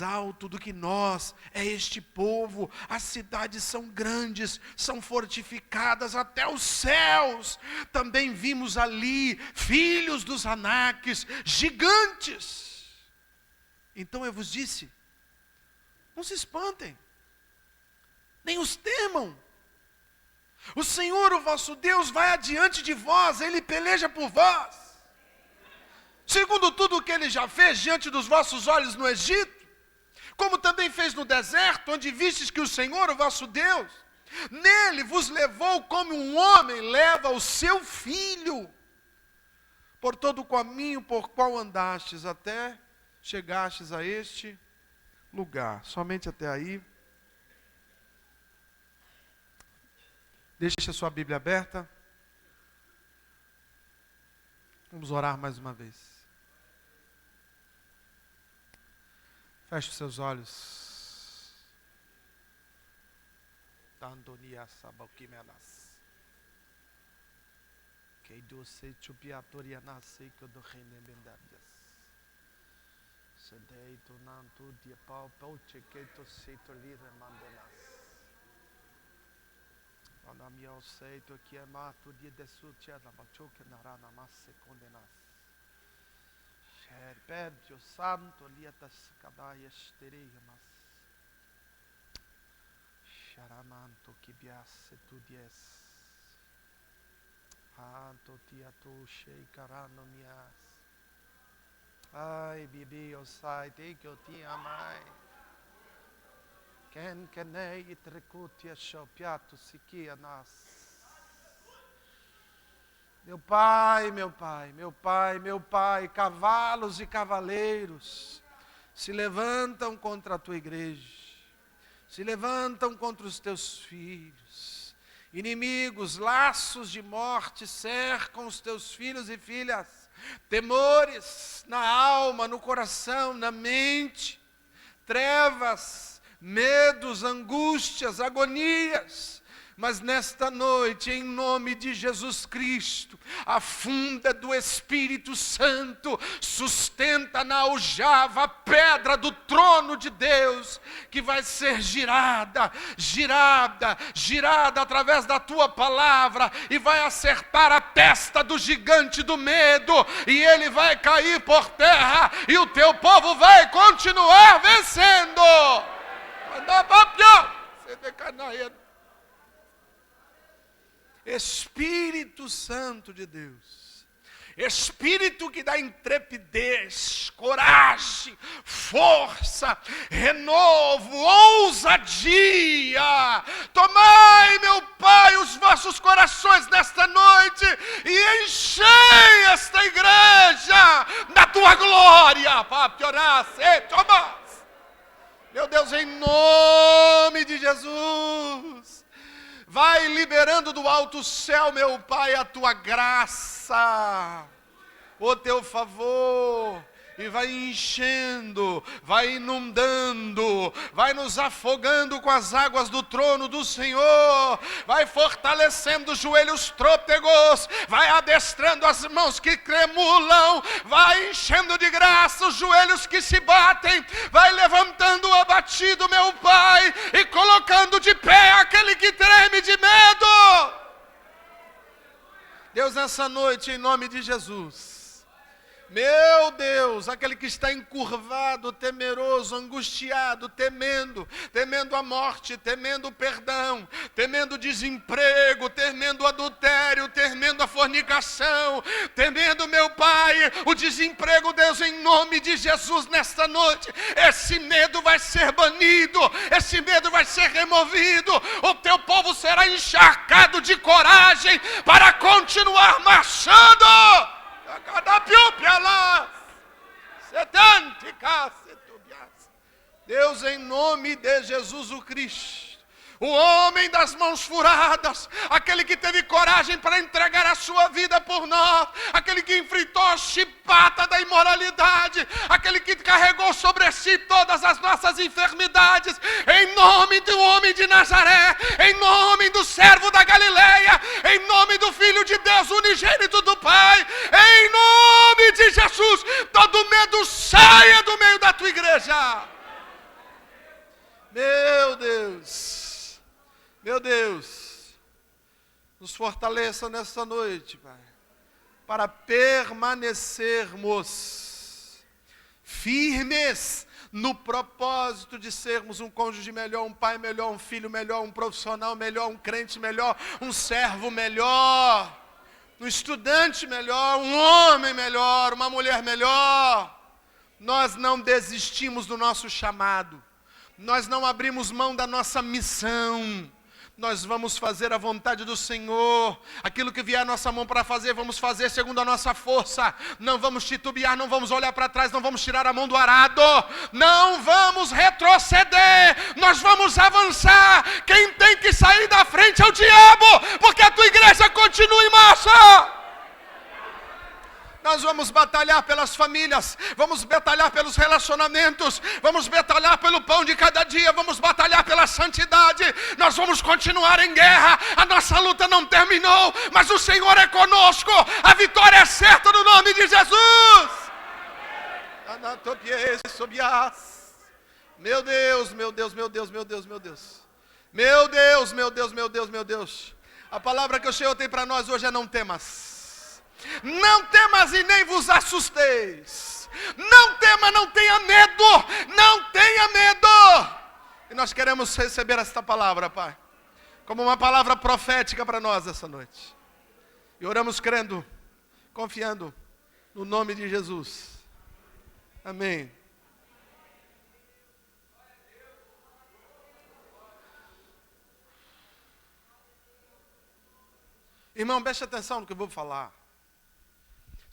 mais alto do que nós é este povo. As cidades são grandes, são fortificadas até os céus. Também vimos ali filhos dos Anaques, gigantes. Então eu vos disse, não se espantem, nem os temam. O Senhor, o vosso Deus, vai adiante de vós, Ele peleja por vós. Segundo tudo o que Ele já fez diante dos vossos olhos no Egito, como também fez no deserto, onde vistes que o Senhor, o vosso Deus, nele vos levou como um homem leva o seu filho, por todo o caminho por qual andastes, até chegastes a este lugar. Somente até aí. Deixe a sua Bíblia aberta. Vamos orar mais uma vez. Feche os seus olhos. Tandonia sabalquimelas. Que doce chupiatoria nasce que do reino bendadas. Sedei tu nantu dia pau pouche que tu se tu lira mandenas. Quando a minha aceito que é mato dia de sutia na bachoque narana masse condenas. Perdio santo lietas cadaias teriamas. Charamanto que biasse tu dies. Anto tia tu shei carano mias. Ai bibi eu sai te que eu te amai. Quem que nei trecutia chopiato siquia nas. Meu pai, meu pai, meu pai, meu pai, cavalos e cavaleiros se levantam contra a tua igreja, se levantam contra os teus filhos. Inimigos, laços de morte cercam os teus filhos e filhas, temores na alma, no coração, na mente, trevas, medos, angústias, agonias. Mas nesta noite, em nome de Jesus Cristo, a funda do Espírito Santo sustenta na aljava a pedra do trono de Deus, que vai ser girada, girada, girada através da tua palavra, e vai acertar a testa do gigante do medo, e ele vai cair por terra, e o teu povo vai continuar vencendo. Espírito Santo de Deus, Espírito que dá intrepidez, coragem, força, renovo, ousadia. Tomai, meu Pai, os vossos corações nesta noite e enchei esta igreja da tua glória. Meu Deus, em nome de Jesus, vai liberando do alto céu, meu Pai, a tua graça, o teu favor, e vai enchendo, vai inundando, vai nos afogando com as águas do trono do Senhor, vai fortalecendo os joelhos trôpegos, vai adestrando as mãos que tremulam, vai enchendo de graça os joelhos que se batem, vai levantando o abatido, meu Pai, e colocando de pé aquele que treme de medo. Deus, nessa noite, em nome de Jesus, meu Deus, aquele que está encurvado, temeroso, angustiado, temendo a morte, temendo o perdão, temendo o desemprego, temendo o adultério, temendo a fornicação, temendo, meu Pai, o desemprego, Deus, em nome de Jesus, nesta noite, esse medo vai ser banido, esse medo vai ser removido, o teu povo será encharcado de coragem para continuar marchando. Deus, em nome de Jesus o Cristo, o homem das mãos furadas, aquele que teve coragem para entregar a sua vida por nós, aquele que enfrentou a chibata da imoralidade, aquele que carregou sobre si todas as nossas enfermidades, em nome do homem de Nazaré, em nome do servo da Galileia, em nome do Filho de Deus, unigênito do Pai, em nome de Jesus, todo medo saia do meio da tua igreja. Meu Deus. Meu Deus. Nos fortaleça nessa noite, Pai, para permanecermos firmes no propósito de sermos um cônjuge melhor, um pai melhor, um filho melhor, um profissional melhor, um crente melhor, um servo melhor, um estudante melhor, um homem melhor, uma mulher melhor. Nós não desistimos do nosso chamado, nós não abrimos mão da nossa missão. Nós vamos fazer a vontade do Senhor. Aquilo que vier a nossa mão para fazer, vamos fazer segundo a nossa força. Não vamos titubear, não vamos olhar para trás, não vamos tirar a mão do arado. Não vamos retroceder, nós vamos avançar. Quem tem que sair da frente é o diabo, porque a tua igreja continua em marcha. Nós vamos batalhar pelas famílias, vamos batalhar pelos relacionamentos, vamos batalhar pelo pão de cada dia, vamos batalhar pela santidade. Nós vamos continuar em guerra, a nossa luta não terminou, mas o Senhor é conosco, a vitória é certa no nome de Jesus. Meu Deus, meu Deus, meu Deus, meu Deus, meu Deus. Meu Deus, meu Deus, meu Deus, meu Deus. A palavra que o Senhor tem para nós hoje é não temas. Não temas e nem vos assusteis. Não tema, não tenha medo. Não tenha medo. E nós queremos receber esta palavra, Pai, como uma palavra profética para nós essa noite. E oramos crendo, confiando no nome de Jesus. Amém. Irmão, preste atenção no que eu vou falar.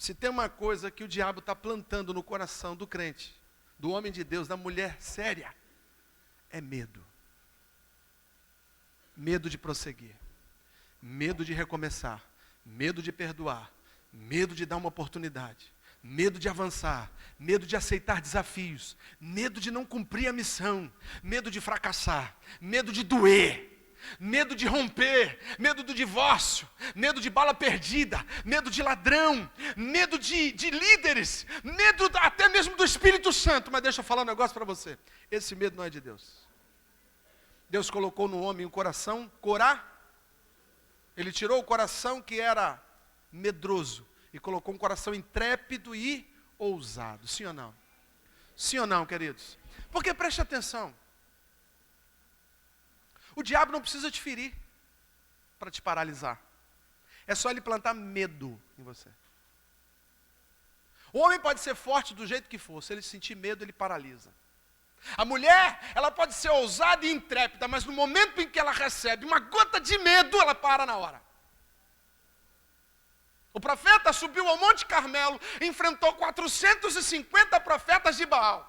Se tem uma coisa que o diabo está plantando no coração do crente, do homem de Deus, da mulher séria, é medo. Medo de prosseguir, medo de recomeçar, medo de perdoar, medo de dar uma oportunidade, medo de avançar, medo de aceitar desafios, medo de não cumprir a missão, medo de fracassar, medo de doer. Medo de romper, medo do divórcio, medo de bala perdida, medo de ladrão, medo de líderes, medo até mesmo do Espírito Santo. Mas deixa eu falar um negócio para você, esse medo não é de Deus. Deus colocou no homem um coração Ele tirou o coração que era medroso e colocou um coração intrépido e ousado. Sim ou não? Sim ou não, queridos? Porque preste atenção, o diabo não precisa te ferir para te paralisar. É só ele plantar medo em você. O homem pode ser forte do jeito que for, se ele sentir medo, ele paralisa. A mulher, ela pode ser ousada e intrépida, mas no momento em que ela recebe uma gota de medo, ela para na hora. O profeta subiu ao Monte Carmelo, enfrentou 450 profetas de Baal.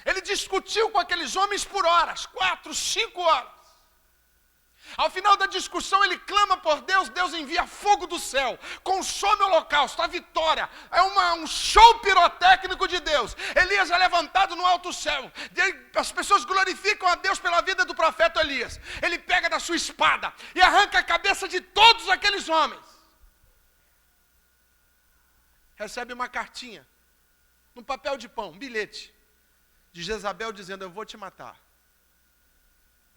Ele discutiu com aqueles homens por horas, 4, 5 horas. Ao final da discussão ele clama por Deus, Deus envia fogo do céu, consome o holocausto, a vitória, é um show pirotécnico de Deus. Elias é levantado no alto céu, as pessoas glorificam a Deus pela vida do profeta Elias. Ele pega da sua espada e arranca a cabeça de todos aqueles homens. Recebe uma cartinha, num papel de pão, um bilhete, de Jezabel dizendo: eu vou te matar.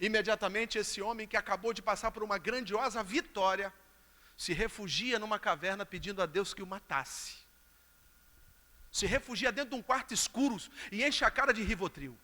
Imediatamente esse homem que acabou de passar por uma grandiosa vitória, se refugia numa caverna pedindo a Deus que o matasse. Se refugia dentro de um quarto escuro e enche a cara de Rivotril.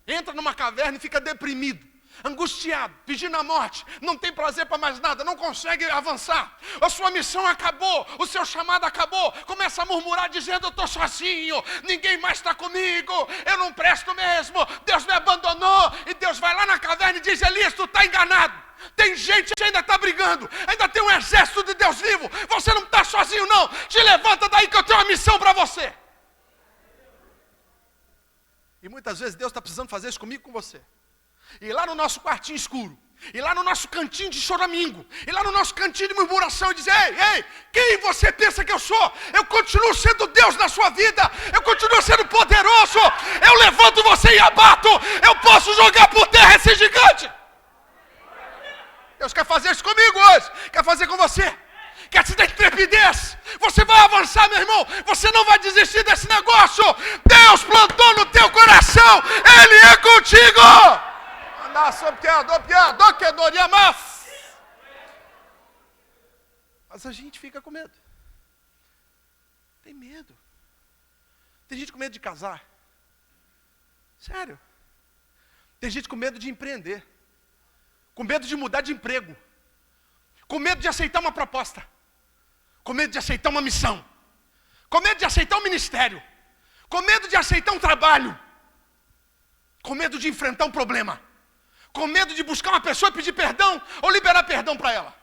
Entra numa caverna e fica deprimido, angustiado, pedindo a morte, não tem prazer para mais nada, não consegue avançar, a sua missão acabou, o seu chamado acabou, começa a murmurar dizendo: eu estou sozinho, ninguém mais está comigo, eu não presto mesmo, Deus me abandonou. E Deus vai lá na caverna e diz: Elias, tu está enganado, tem gente que ainda está brigando, ainda tem um exército de Deus vivo, você não está sozinho não, te levanta daí que eu tenho uma missão para você. E muitas vezes Deus está precisando fazer isso comigo e com você. E lá no nosso quartinho escuro, e lá no nosso cantinho de choramingo, e lá no nosso cantinho de murmuração, e dizer: ei, quem você pensa que eu sou? Eu continuo sendo Deus na sua vida, eu continuo sendo poderoso, eu levanto você e abato, eu posso jogar por terra esse gigante. Deus quer fazer isso comigo hoje, quer fazer com você. Quer te dar intrepidez, você vai avançar, meu irmão, você não vai desistir desse negócio. Deus plantou no teu coração, Ele é contigo. Andar sobre que doria mais. Mas a gente fica com medo. Tem medo. Tem gente com medo de casar. Sério. Tem gente com medo de empreender. Com medo de mudar de emprego. Com medo de aceitar uma proposta. Com medo de aceitar uma missão. Com medo de aceitar um ministério. Com medo de aceitar um trabalho. Com medo de enfrentar um problema. Com medo de buscar uma pessoa e pedir perdão ou liberar perdão para ela.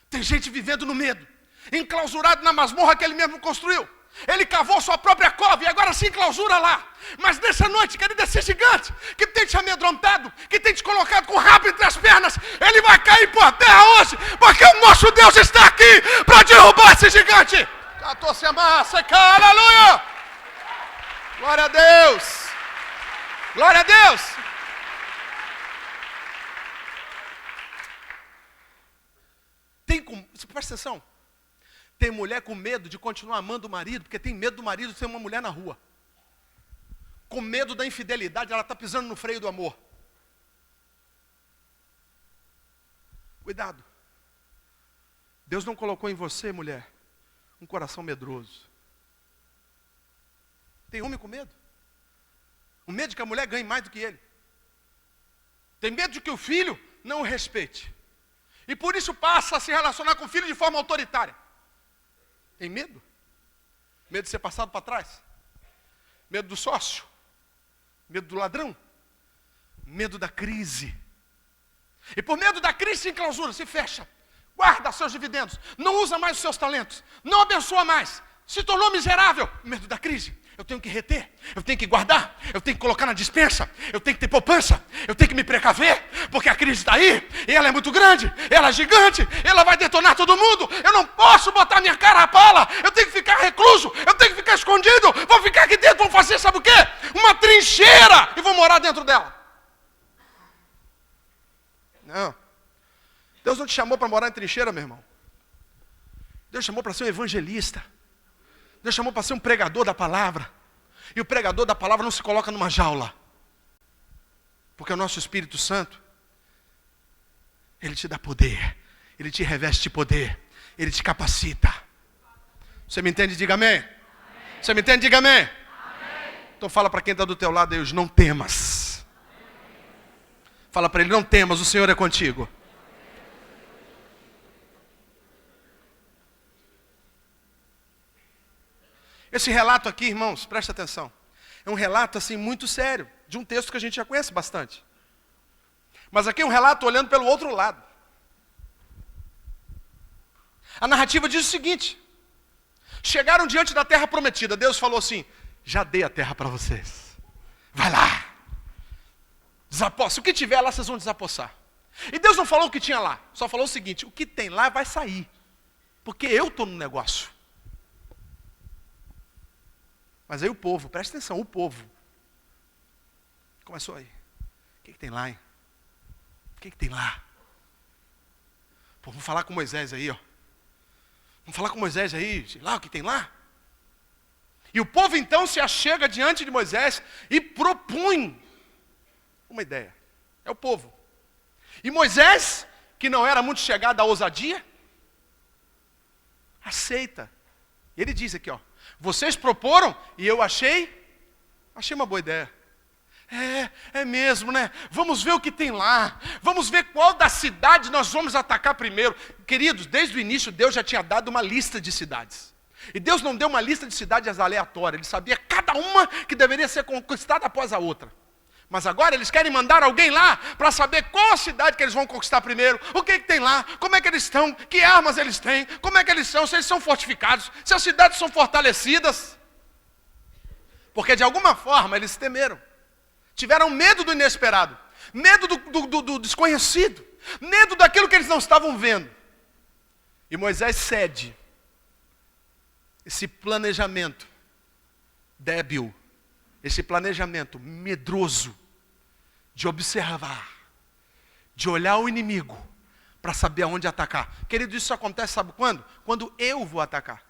Tem gente vivendo no medo, enclausurado na masmorra que ele mesmo construiu. Ele cavou sua própria cova e agora se enclausura lá. Mas nessa noite, querido, esse gigante que tem te amedrontado, que tem te colocado com o rabo entre as pernas, ele vai cair por terra hoje, porque o nosso Deus está aqui para derrubar esse gigante. Aleluia! Glória a Deus! Glória a Deus! Presta atenção. Tem mulher com medo de continuar amando o marido, porque tem medo do marido ser uma mulher na rua. Com medo da infidelidade, ela está pisando no freio do amor. Cuidado. Deus não colocou em você, mulher, um coração medroso. Tem homem com medo. O medo de que a mulher ganhe mais do que ele. Tem medo de que o filho não o respeite. E por isso passa a se relacionar com o filho de forma autoritária. Tem medo? Medo de ser passado para trás? Medo do sócio? Medo do ladrão? Medo da crise? E por medo da crise se enclausura, se fecha. Guarda seus dividendos. Não usa mais os seus talentos. Não abençoa mais. Se tornou miserável. Medo da crise. Eu tenho que reter, eu tenho que guardar, eu tenho que colocar na despensa, eu tenho que ter poupança, eu tenho que me precaver, porque a crise está aí, e ela é muito grande, ela é gigante, ela vai detonar todo mundo, eu não posso botar minha cara à pala, eu tenho que ficar recluso, eu tenho que ficar escondido, vou ficar aqui dentro, vou fazer sabe o quê? Uma trincheira, e vou morar dentro dela. Não, Deus não te chamou para morar em trincheira, meu irmão. Deus chamou para ser um evangelista. Deus chamou para ser um pregador da palavra. E o pregador da palavra não se coloca numa jaula. Porque o nosso Espírito Santo, ele te dá poder. Ele te reveste de poder. Ele te capacita. Você me entende? Diga amém. Amém. Você me entende? Diga amém. Amém. Então fala para quem está do teu lado, Deus, não temas. Fala para ele, não temas, o Senhor é contigo. Esse relato aqui, irmãos, presta atenção. É um relato assim muito sério, de um texto que a gente já conhece bastante. Mas aqui é um relato olhando pelo outro lado. A narrativa diz o seguinte: chegaram diante da terra prometida. Deus falou assim: já dei a terra para vocês. Vai lá. Desapossa. O que tiver lá, vocês vão desapossar. E Deus não falou o que tinha lá. Só falou o seguinte: o que tem lá vai sair. Porque eu estou no negócio. Mas aí o povo, presta atenção, o povo começou aí. O que tem lá, hein? O que tem lá? Pô, vamos falar com Moisés aí, ó. Vamos falar com Moisés aí, sei lá o que tem lá. E o povo então se achega diante de Moisés e propõe uma ideia. É o povo. E Moisés, que não era muito chegado à ousadia, aceita. Ele diz aqui, ó: vocês proporam e eu achei uma boa ideia. É mesmo, né? Vamos ver o que tem lá. Vamos ver qual da cidade nós vamos atacar primeiro. Queridos, desde o início Deus já tinha dado uma lista de cidades. E Deus não deu uma lista de cidades aleatórias. Ele sabia cada uma que deveria ser conquistada após a outra. Mas agora eles querem mandar alguém lá para saber qual a cidade que eles vão conquistar primeiro, o que tem lá, como é que eles estão, que armas eles têm, como é que eles são, se eles são fortificados, se as cidades são fortalecidas. Porque de alguma forma eles temeram, tiveram medo do inesperado, medo do desconhecido, medo daquilo que eles não estavam vendo. E Moisés cede esse planejamento débil, esse planejamento medroso de observar, de olhar o inimigo para saber aonde atacar. Querido, isso acontece sabe quando? Quando eu vou atacar.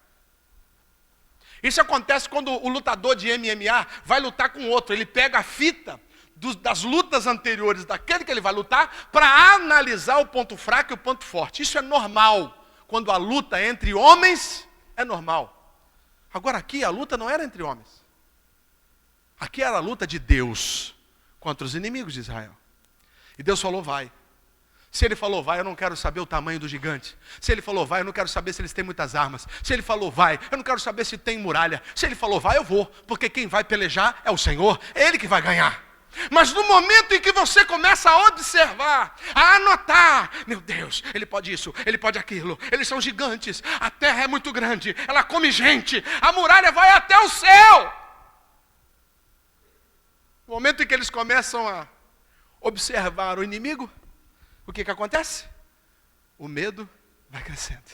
Isso acontece quando o lutador de MMA vai lutar com outro. Ele pega a fita das lutas anteriores daquele que ele vai lutar, para analisar o ponto fraco e o ponto forte. Isso é normal. Quando a luta é entre homens, é normal. Agora aqui a luta não era entre homens. Aqui era a luta de Deus contra os inimigos de Israel. E Deus falou, vai. Se ele falou vai, eu não quero saber o tamanho do gigante. Se ele falou vai, eu não quero saber se eles têm muitas armas. Se ele falou vai, eu não quero saber se tem muralha. Se ele falou vai, eu vou. Porque quem vai pelejar é o Senhor. É Ele que vai ganhar. Mas no momento em que você começa a observar, a anotar, meu Deus, ele pode isso, ele pode aquilo, eles são gigantes, a terra é muito grande, ela come gente, a muralha vai até o céu. No momento em que eles começam a observar o inimigo, o que acontece? O medo vai crescendo.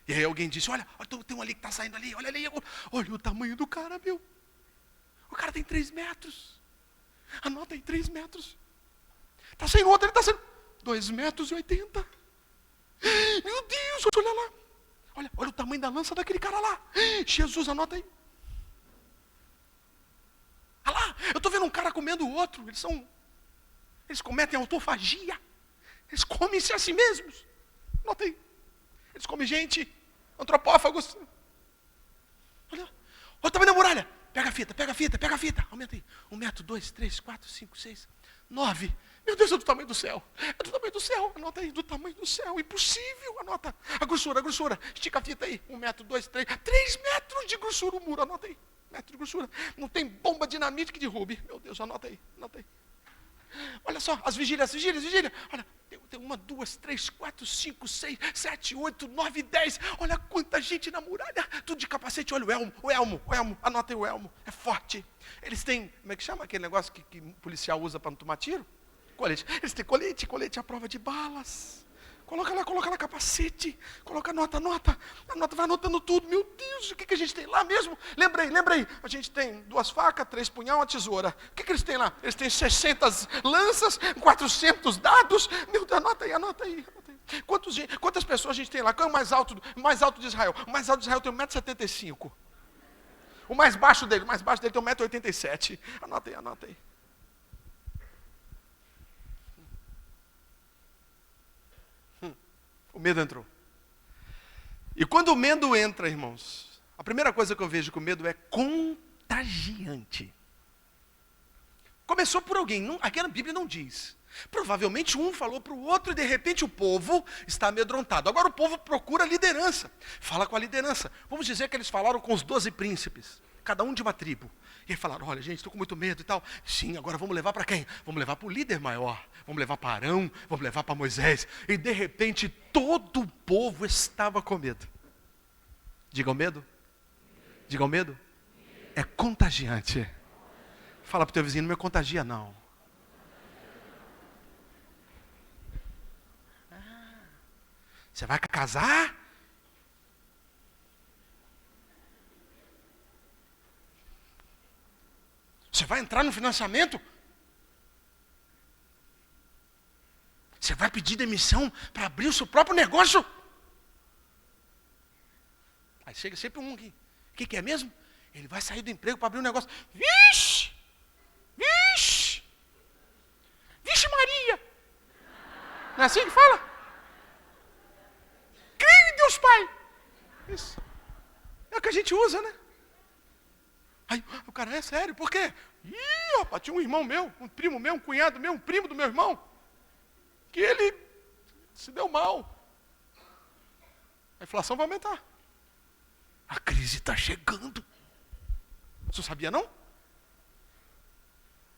E aí alguém disse, olha tem um ali que está saindo ali, olha ali, olha o tamanho do cara, meu. O cara tem 3 metros. Anota aí, 3 metros. Está saindo outro, ele está saindo 2,80 metros. Meu Deus, olha lá. Olha o tamanho da lança daquele cara lá. Jesus, anota aí. Olha lá, eu estou vendo um cara comendo o outro. Eles cometem autofagia. Eles comem-se a si mesmos. Anota aí. Eles comem gente, antropófagos. Olha o tamanho da muralha. Pega a fita. Aumenta aí. 1 metro, 2, 3, 4, 5, 6, 9. Meu Deus, é do tamanho do céu. É do tamanho do céu. Anota aí, do tamanho do céu. Impossível. Anota. A grossura. Estica a fita aí. 1 metro, 2, 3. 3 metros de grossura o muro. Anota aí. Metro de grossura. Não tem bomba dinamite que derrube. Meu Deus, anota aí. Olha só, as vigílias. Olha, tem 1, 2, 3, 4, 5, 6, 7, 8, 9, 10. Olha quanta gente na muralha. Tudo de capacete. Olha o elmo. Anota aí o elmo. É forte. Eles têm, como é que chama aquele negócio que o policial usa para não tomar tiro? Colete. Eles têm colete à prova de balas. Coloca lá capacete. Coloca anota, vai anotando tudo. Meu Deus, o que a gente tem lá mesmo? Lembra aí. A gente tem 2 facas, 3 punhal, uma tesoura. O que eles têm lá? Eles têm 600 lanças, 400 dados. Meu Deus, anota aí. Quantas pessoas a gente tem lá? Qual é o mais alto de Israel? O mais alto de Israel tem 1,75 m. O mais baixo dele tem 1,87 m. Anota aí. O medo entrou. E quando o medo entra, irmãos, a primeira coisa que eu vejo que o medo é contagiante. Começou por alguém, aqui na Bíblia não diz. Provavelmente um falou para o outro e de repente o povo está amedrontado. Agora o povo procura liderança. Fala com a liderança. Vamos dizer que eles falaram com os 12 príncipes, cada um de uma tribo. E aí falaram, olha gente, estou com muito medo e tal. Sim, agora vamos levar para quem? Vamos levar para o líder maior. Vamos levar para Arão, vamos levar para Moisés. E de repente todo o povo estava com medo. Diga o medo. É contagiante. Fala para o teu vizinho, não me contagia não. Você vai casar? Você vai entrar no financiamento? Você vai pedir demissão para abrir o seu próprio negócio? Aí chega sempre um aqui. O que é mesmo? Ele vai sair do emprego para abrir um negócio. Vixe Maria! Não é assim que fala? Creio em Deus Pai. Isso. É o que a gente usa, né? Aí o cara, é sério, por quê? Rapaz, tinha um irmão meu, um primo meu, um cunhado meu, um primo do meu irmão, que ele se deu mal. A inflação vai aumentar. A crise está chegando. Você sabia não?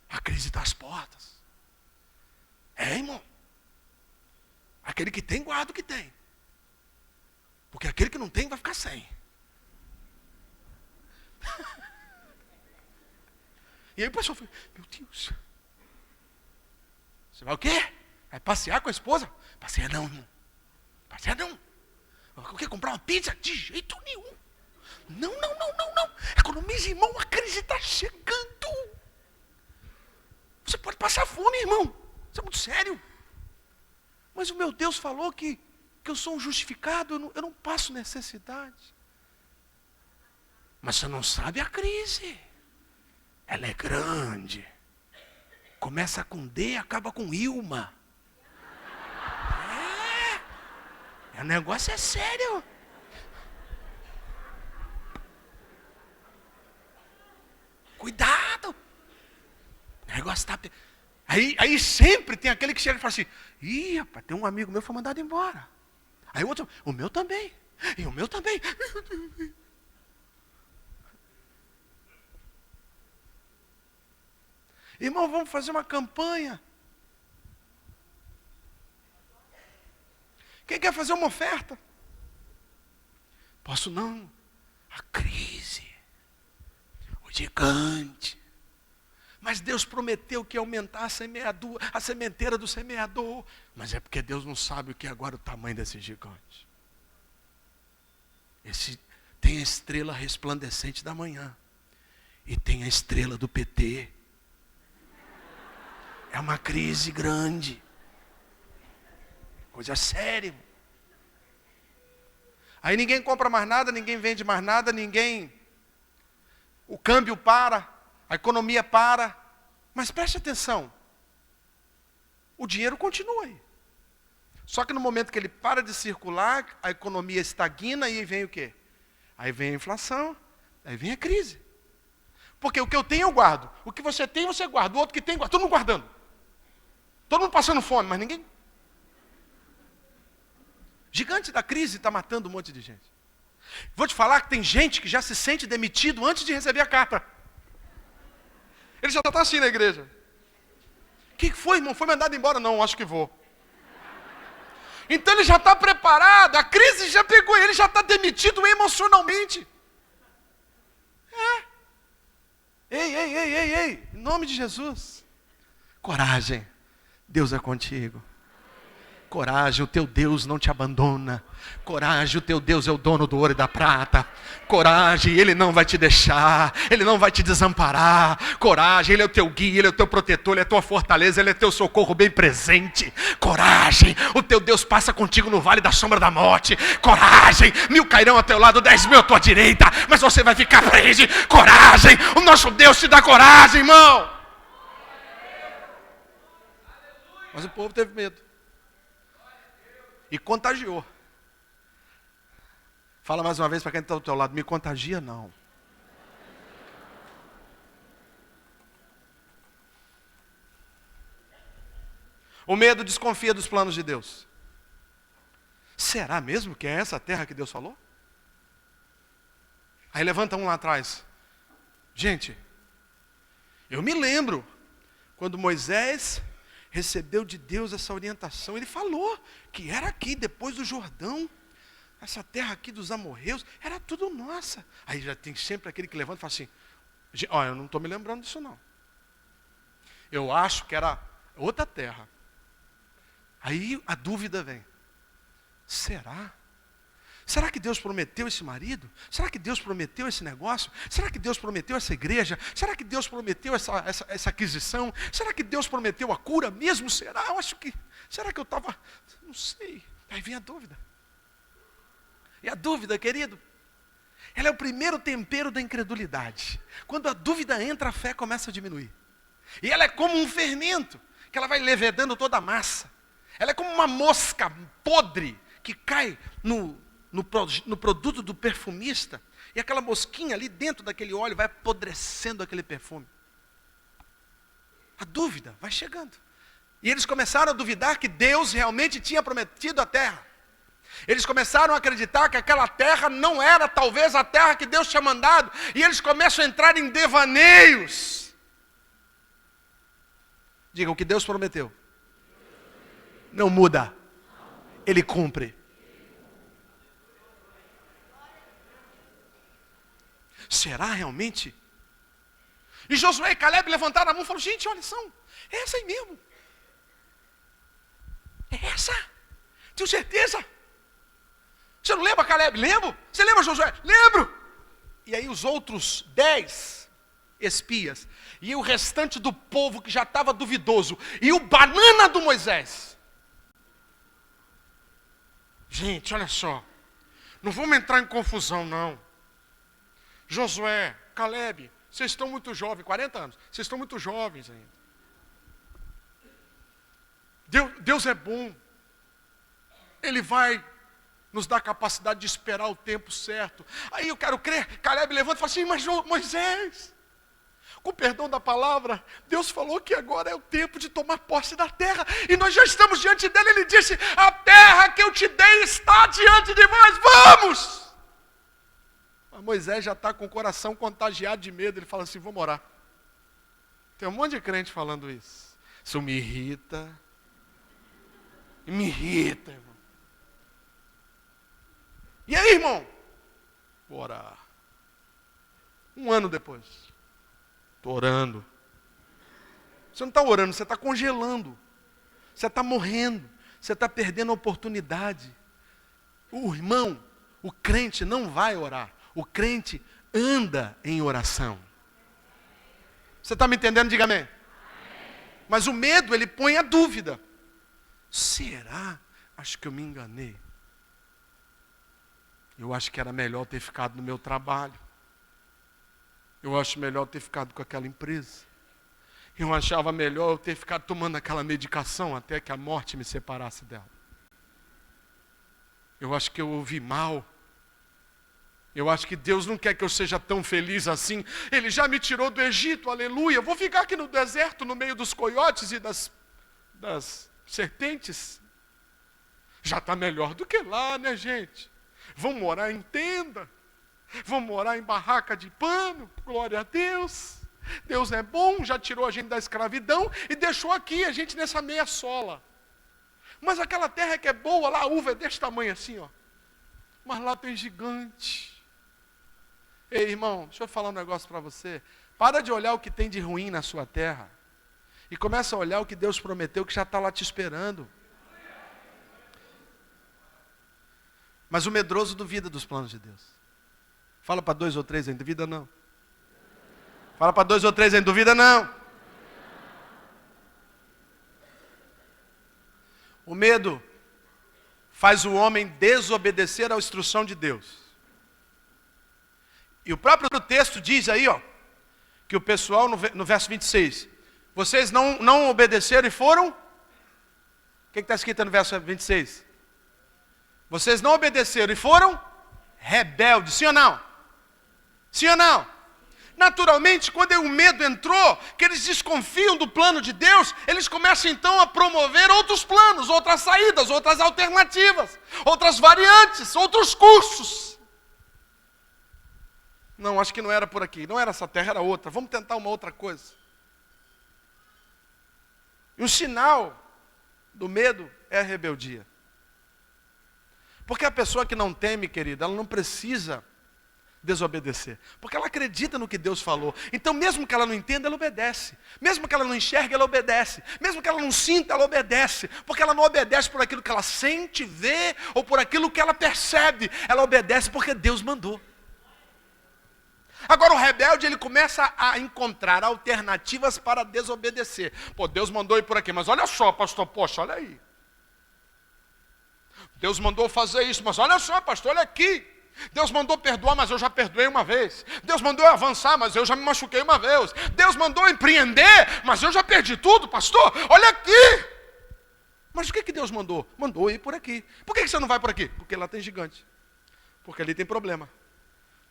A crise está às portas. Irmão. Aquele que tem, guarda o que tem. Porque aquele que não tem vai ficar sem. E aí o pessoal falou, meu Deus. Você vai o quê? Vai passear com a esposa? Passeia não, irmão. Passeia não. O quê? Comprar uma pizza? De jeito nenhum. Não. Economize, irmão, a crise está chegando. Você pode passar fome, irmão. Isso é muito sério. Mas o meu Deus falou que eu sou um justificado, eu não passo necessidade. Mas você não sabe a crise. Ela é grande. Começa com D e acaba com Ilma. O negócio é sério. Cuidado. O negócio está... Aí sempre tem aquele que chega e fala assim, ih, rapaz, tem um amigo meu que foi mandado embora. Aí o outro, o meu também. E o meu também. Irmão, vamos fazer uma campanha. Quem quer fazer uma oferta? Posso não. A crise. O gigante. Mas Deus prometeu que ia aumentar a sementeira do semeador. Mas é porque Deus não sabe o que é agora o tamanho desse gigante. Tem a estrela resplandecente da manhã. E tem a estrela do PT. É uma crise grande. Coisa séria. Aí ninguém compra mais nada, ninguém vende mais nada, o câmbio para, a economia para. Mas preste atenção. O dinheiro continua aí. Só que no momento que ele para de circular, a economia estagna e aí vem o quê? Aí vem a inflação, aí vem a crise. Porque o que eu tenho eu guardo. O que você tem, você guarda. O outro que tem, guarda. Todo mundo guardando. Todo mundo passando fome, mas ninguém. Gigante da crise está matando um monte de gente. Vou te falar que tem gente que já se sente demitido antes de receber a carta. Ele já está assim na igreja. O que foi, irmão? Foi mandado embora? Não, acho que vou. Então ele já está preparado, a crise já pegou ele, já está demitido emocionalmente. Ei, em nome de Jesus. Coragem, Deus é contigo. Coragem, o teu Deus não te abandona. Coragem, o teu Deus é o dono do ouro e da prata. Coragem, Ele não vai te deixar. Ele não vai te desamparar. Coragem, Ele é o teu guia, Ele é o teu protetor, Ele é a tua fortaleza, Ele é teu socorro bem presente. Coragem, o teu Deus passa contigo no vale da sombra da morte. Coragem, 1000 cairão ao teu lado, 10.000 à tua direita, mas você vai ficar preso. Coragem, o nosso Deus te dá coragem, irmão. Mas o povo teve medo. E contagiou. Fala mais uma vez para quem está do teu lado, me contagia não. O medo desconfia dos planos de Deus. Será mesmo que é essa terra que Deus falou? Aí levanta um lá atrás. Gente, eu me lembro quando Moisés recebeu de Deus essa orientação. Ele falou que era aqui, depois do Jordão. Essa terra aqui dos amorreus, era tudo nossa. Aí já tem sempre aquele que levanta e fala assim, ó, eu não estou me lembrando disso não. Eu acho que era outra terra. Aí a dúvida vem. Será? Será que Deus prometeu esse marido? Será que Deus prometeu esse negócio? Será que Deus prometeu essa igreja? Será que Deus prometeu essa aquisição? Será que Deus prometeu a cura mesmo? Será? Eu acho que... Será que eu estava... Não sei. Aí vem a dúvida. E a dúvida, querido, ela é o primeiro tempero da incredulidade. Quando a dúvida entra, a fé começa a diminuir. E ela é como um fermento, que ela vai levedando toda a massa. Ela é como uma mosca podre, que cai no produto do perfumista, e aquela mosquinha ali dentro daquele óleo vai apodrecendo aquele perfume. A dúvida vai chegando. E eles começaram a duvidar que Deus realmente tinha prometido a terra. Eles começaram a acreditar que aquela terra não era talvez a terra que Deus tinha mandado. E eles começam a entrar em devaneios. Digam, o que Deus prometeu não muda. Ele cumpre. Será realmente? E Josué e Caleb levantaram a mão e falaram, gente, olha, é essa aí mesmo. É essa. Tenho certeza. Você não lembra, Caleb? Lembro. Você lembra, Josué? Lembro. E aí os outros 10 espias, e o restante do povo que já estava duvidoso, e o banana do Moisés. Gente, olha só. Não vamos entrar em confusão, não. Josué, Caleb, Vocês estão muito jovens, 40 anos. Vocês estão muito jovens ainda. Deus é bom. Ele vai nos dar a capacidade de esperar o tempo certo. Aí eu quero crer. Caleb levanta e fala assim, mas Moisés, com perdão da palavra, Deus falou que agora é o tempo de tomar posse da terra. E nós já estamos diante dele. Ele disse, a terra que eu te dei está diante de nós. Vamos! Mas Moisés já está com o coração contagiado de medo. Ele fala assim, vamos orar. Tem um monte de crente falando isso. Isso me irrita. Me irrita, irmão. E aí, irmão? Vou orar. Um ano depois. Estou orando. Você não está orando, você está congelando. Você está morrendo. Você está perdendo a oportunidade. O irmão, o crente não vai orar. O crente anda em oração. Você está me entendendo? Diga amém. Mas o medo, ele põe a dúvida. Será? Acho que eu me enganei. Eu acho que era melhor ter ficado no meu trabalho. Eu acho melhor ter ficado com aquela empresa. Eu achava melhor eu ter ficado tomando aquela medicação até que a morte me separasse dela. Eu acho que eu ouvi mal. Eu acho que Deus não quer que eu seja tão feliz assim. Ele já me tirou do Egito, aleluia. Eu vou ficar aqui no deserto, no meio dos coiotes e das serpentes. Já está melhor do que lá, né, gente? Vamos morar em tenda. Vamos morar em barraca de pano. Glória a Deus. Deus é bom, já tirou a gente da escravidão e deixou aqui a gente nessa meia sola. Mas aquela terra que é boa, lá a uva é desse tamanho assim, ó. Mas lá tem gigante. Ei, irmão, deixa eu falar um negócio para você. Para de olhar o que tem de ruim na sua terra. E começa a olhar o que Deus prometeu, que já está lá te esperando. Mas o medroso duvida dos planos de Deus. Fala para 2 ou 3, em duvida não. Fala para 2 ou 3, em duvida não. O medo faz o homem desobedecer à instrução de Deus. E o próprio texto diz aí, ó, que o pessoal, no verso 26, vocês não obedeceram e foram? O que está escrito no verso 26? Vocês não obedeceram e foram rebeldes, sim ou não? Sim ou não? Naturalmente, quando o medo entrou, que eles desconfiam do plano de Deus, eles começam então a promover outros planos, outras saídas, outras alternativas, outras variantes, outros cursos. Não, acho que não era por aqui, não era essa terra, era outra, vamos tentar uma outra coisa. E o sinal do medo é a rebeldia. Porque a pessoa que não teme, querida, ela não precisa desobedecer. Porque ela acredita no que Deus falou. Então mesmo que ela não entenda, ela obedece. Mesmo que ela não enxergue, ela obedece. Mesmo que ela não sinta, ela obedece. Porque ela não obedece por aquilo que ela sente, vê, ou por aquilo que ela percebe. Ela obedece porque Deus mandou. Agora o rebelde, ele começa a encontrar alternativas para desobedecer. Pô, Deus mandou ir por aqui, mas olha só, pastor, poxa, olha aí. Deus mandou fazer isso, mas olha só, pastor, olha aqui. Deus mandou perdoar, mas eu já perdoei uma vez. Deus mandou avançar, mas eu já me machuquei uma vez. Deus mandou empreender, mas eu já perdi tudo, pastor. Olha aqui. Mas o que Deus mandou? Mandou ir por aqui. Por que você não vai por aqui? Porque lá tem gigante. Porque ali tem problema.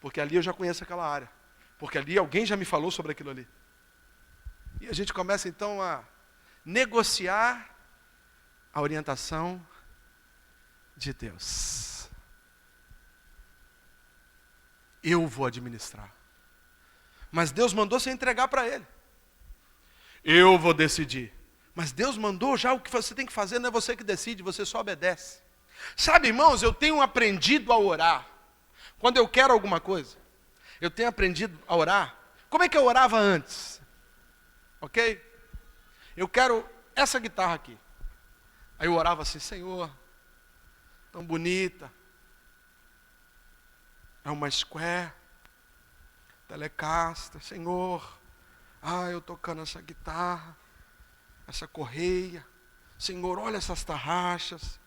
Porque ali eu já conheço aquela área. Porque ali alguém já me falou sobre aquilo ali. E a gente começa então a negociar a orientação de Deus. Eu vou administrar. Mas Deus mandou você entregar para Ele. Eu vou decidir. Mas Deus mandou já o que você tem que fazer, não é você que decide, você só obedece. Sabe, irmãos, eu tenho aprendido a orar. Quando eu quero alguma coisa, eu tenho aprendido a orar. Como é que eu orava antes? Ok? Eu quero essa guitarra aqui. Aí eu orava assim, Senhor, tão bonita. É uma Square, Telecaster, Senhor. Eu tocando essa guitarra, essa correia. Senhor, olha essas tarraxas.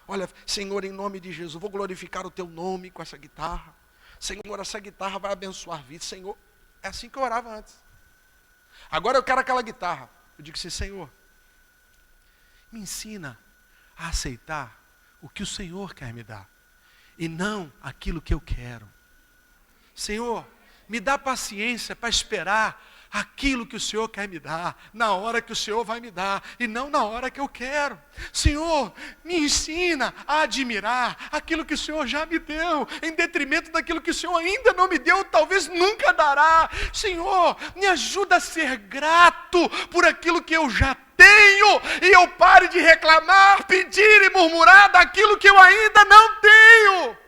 Olha, Senhor, em nome de Jesus, vou glorificar o teu nome com essa guitarra. Senhor, essa guitarra vai abençoar vidas. Senhor, É assim que eu orava antes. Agora eu quero aquela guitarra. Eu digo assim, Senhor, me ensina a aceitar o que o Senhor quer me dar. E não aquilo que eu quero. Senhor, me dá paciência para esperar aquilo que o Senhor quer me dar, na hora que o Senhor vai me dar, e não na hora que eu quero. Senhor, me ensina a admirar aquilo que o Senhor já me deu, em detrimento daquilo que o Senhor ainda não me deu, talvez nunca dará. Senhor, me ajuda a ser grato por aquilo que eu já tenho, e eu pare de reclamar, pedir e murmurar daquilo que eu ainda não tenho.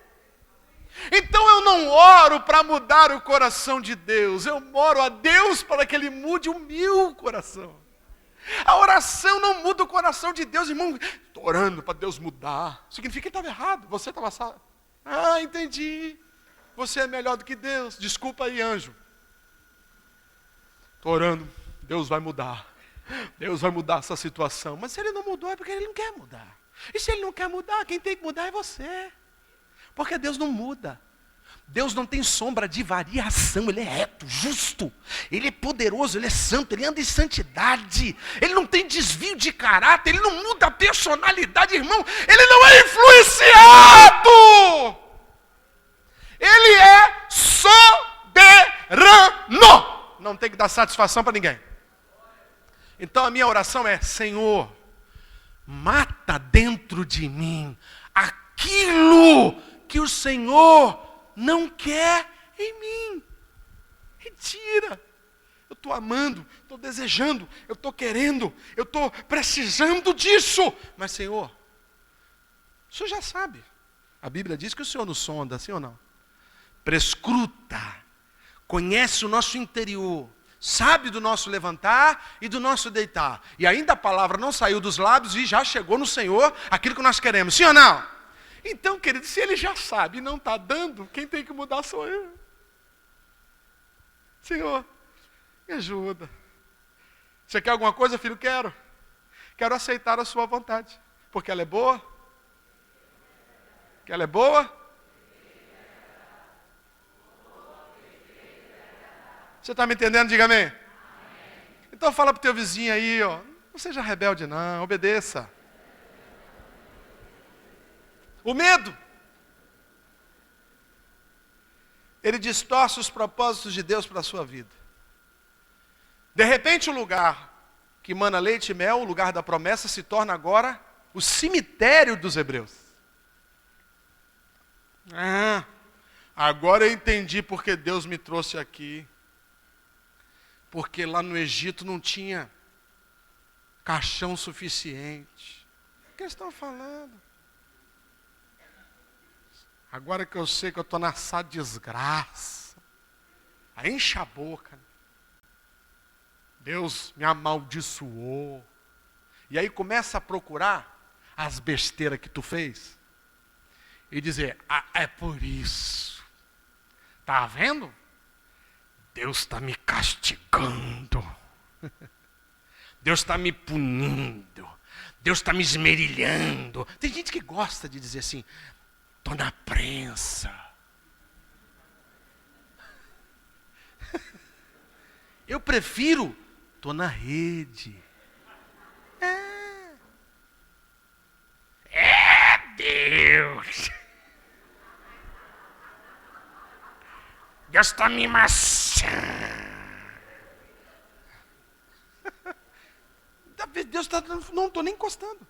Então eu não oro para mudar o coração de Deus, eu oro a Deus para que Ele mude o meu coração. A oração não muda o coração de Deus, irmão. Estou orando para Deus mudar. Significa que estava errado, você estava certo. Ah, entendi. Você é melhor do que Deus. Desculpa aí, anjo. Estou orando, Deus vai mudar. Deus vai mudar essa situação. Mas se Ele não mudou é porque Ele não quer mudar. E se Ele não quer mudar, quem tem que mudar é você. Porque Deus não muda. Deus não tem sombra de variação. Ele é reto, justo. Ele é poderoso, Ele é santo, Ele anda em santidade. Ele não tem desvio de caráter, Ele não muda a personalidade, irmão. Ele não é influenciado. Ele é soberano. Não tem que dar satisfação para ninguém. Então a minha oração é, Senhor, mata dentro de mim aquilo que o Senhor não quer em mim. Retira. Eu estou amando, estou desejando, eu estou querendo, eu estou precisando disso. Mas Senhor, o Senhor já sabe. A Bíblia diz que o Senhor nos sonda, sim ou não? Prescruta, conhece o nosso interior, sabe do nosso levantar e do nosso deitar. E ainda a palavra não saiu dos lábios e já chegou no Senhor aquilo que nós queremos, sim ou não? Então, querido, se Ele já sabe e não está dando, quem tem que mudar sou eu. Senhor, me ajuda. Você quer alguma coisa, filho? Quero. Quero aceitar a sua vontade. Porque ela é boa? Que ela é boa? Você está me entendendo? Diga amém. Então fala para o teu vizinho aí, ó, não seja rebelde não, obedeça. O medo, ele distorce os propósitos de Deus para a sua vida. De repente o lugar que mana leite e mel, o lugar da promessa, se torna agora o cemitério dos hebreus. Agora eu entendi porque Deus me trouxe aqui. Porque lá no Egito não tinha caixão suficiente. O que eles estão falando? Agora que eu sei que eu estou nessa desgraça, aí enche a boca. Deus me amaldiçoou. E aí começa a procurar as besteiras que tu fez. E dizer, é por isso. Tá vendo? Deus está me castigando. Deus está me punindo. Deus está me esmerilhando. Tem gente que gosta de dizer assim, estou na prensa. Eu prefiro, estou na rede. É Deus. Deus está me maçando. Deus está, não estou nem encostando.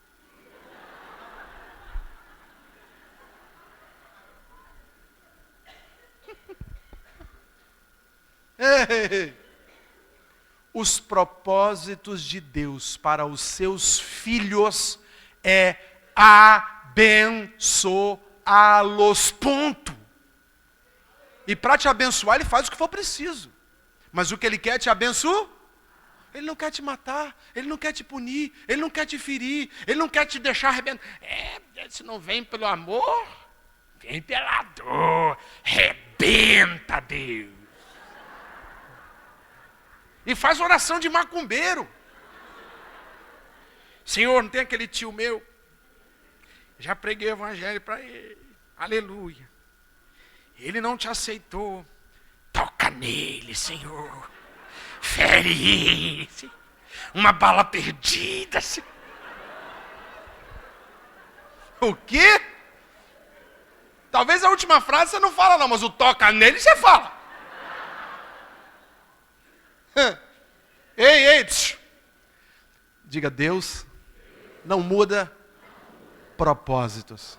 Ei. Os propósitos de Deus para os seus filhos é abençoá-los, ponto. E para te abençoar, Ele faz o que for preciso. Mas o que Ele quer é te abençoar. Ele não quer te matar, Ele não quer te punir, Ele não quer te ferir, Ele não quer te deixar arrebentar. Se não vem pelo amor, vem pela dor. Rebenta, Deus. E faz oração de macumbeiro. Senhor, não tem aquele tio meu? Já preguei o evangelho para ele. Aleluia. Ele não te aceitou. Toca nele, Senhor. Fere ele. Uma bala perdida, Senhor. O quê? Talvez a última frase você não fala não, mas o toca nele você fala. Ei, tch. Diga, Deus não muda propósitos.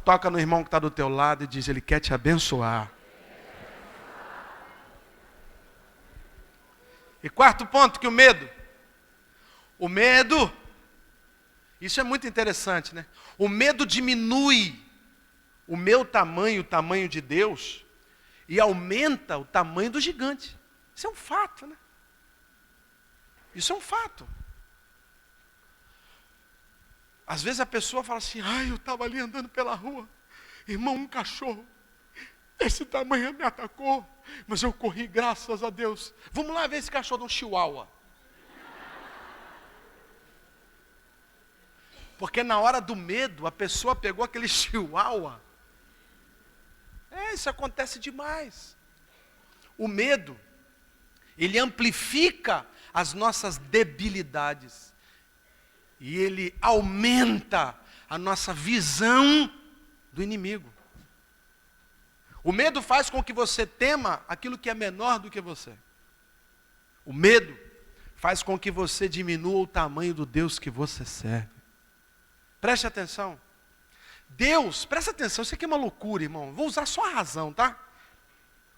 Toca no irmão que está do teu lado e diz, ele quer te abençoar. E quarto ponto, que o medo, isso é muito interessante, né? O medo diminui o meu tamanho, o tamanho de Deus, e aumenta o tamanho do gigante. Isso é um fato, né? Isso é um fato. Às vezes a pessoa fala assim, eu estava ali andando pela rua, irmão, um cachorro, esse tamanho me atacou, mas eu corri, graças a Deus. Vamos lá ver esse cachorro de um chihuahua. Porque na hora do medo, a pessoa pegou aquele chihuahua. Isso acontece demais. O medo, ele amplifica as nossas debilidades. E ele aumenta a nossa visão do inimigo. O medo faz com que você tema aquilo que é menor do que você. O medo faz com que você diminua o tamanho do Deus que você serve. Preste atenção. Deus, presta atenção, isso aqui é uma loucura, irmão. Vou usar só a razão, tá?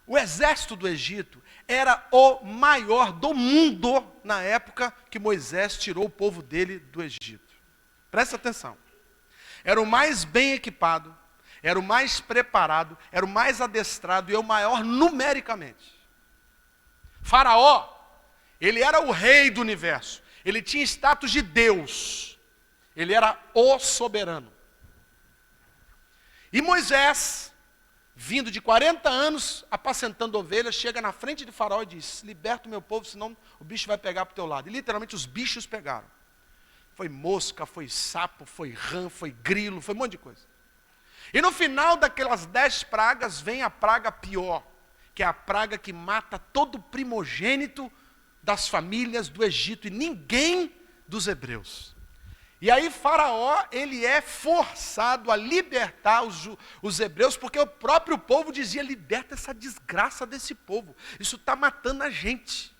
O exército do Egito era o maior do mundo na época que Moisés tirou o povo dele do Egito. Presta atenção. Era o mais bem equipado, era o mais preparado, era o mais adestrado e é o maior numericamente. Faraó, ele era o rei do universo. Ele tinha status de Deus. Ele era o soberano. E Moisés, vindo de 40 anos, apacentando ovelhas, chega na frente de Faraó e diz, liberta o meu povo, senão o bicho vai pegar para o teu lado. E literalmente os bichos pegaram. Foi mosca, foi sapo, foi rã, foi grilo, foi um monte de coisa. E no final daquelas 10 pragas, vem a praga pior, que é a praga que mata todo primogênito das famílias do Egito e ninguém dos hebreus. E aí Faraó, ele é forçado a libertar os hebreus, porque o próprio povo dizia, liberta essa desgraça desse povo, isso está matando a gente.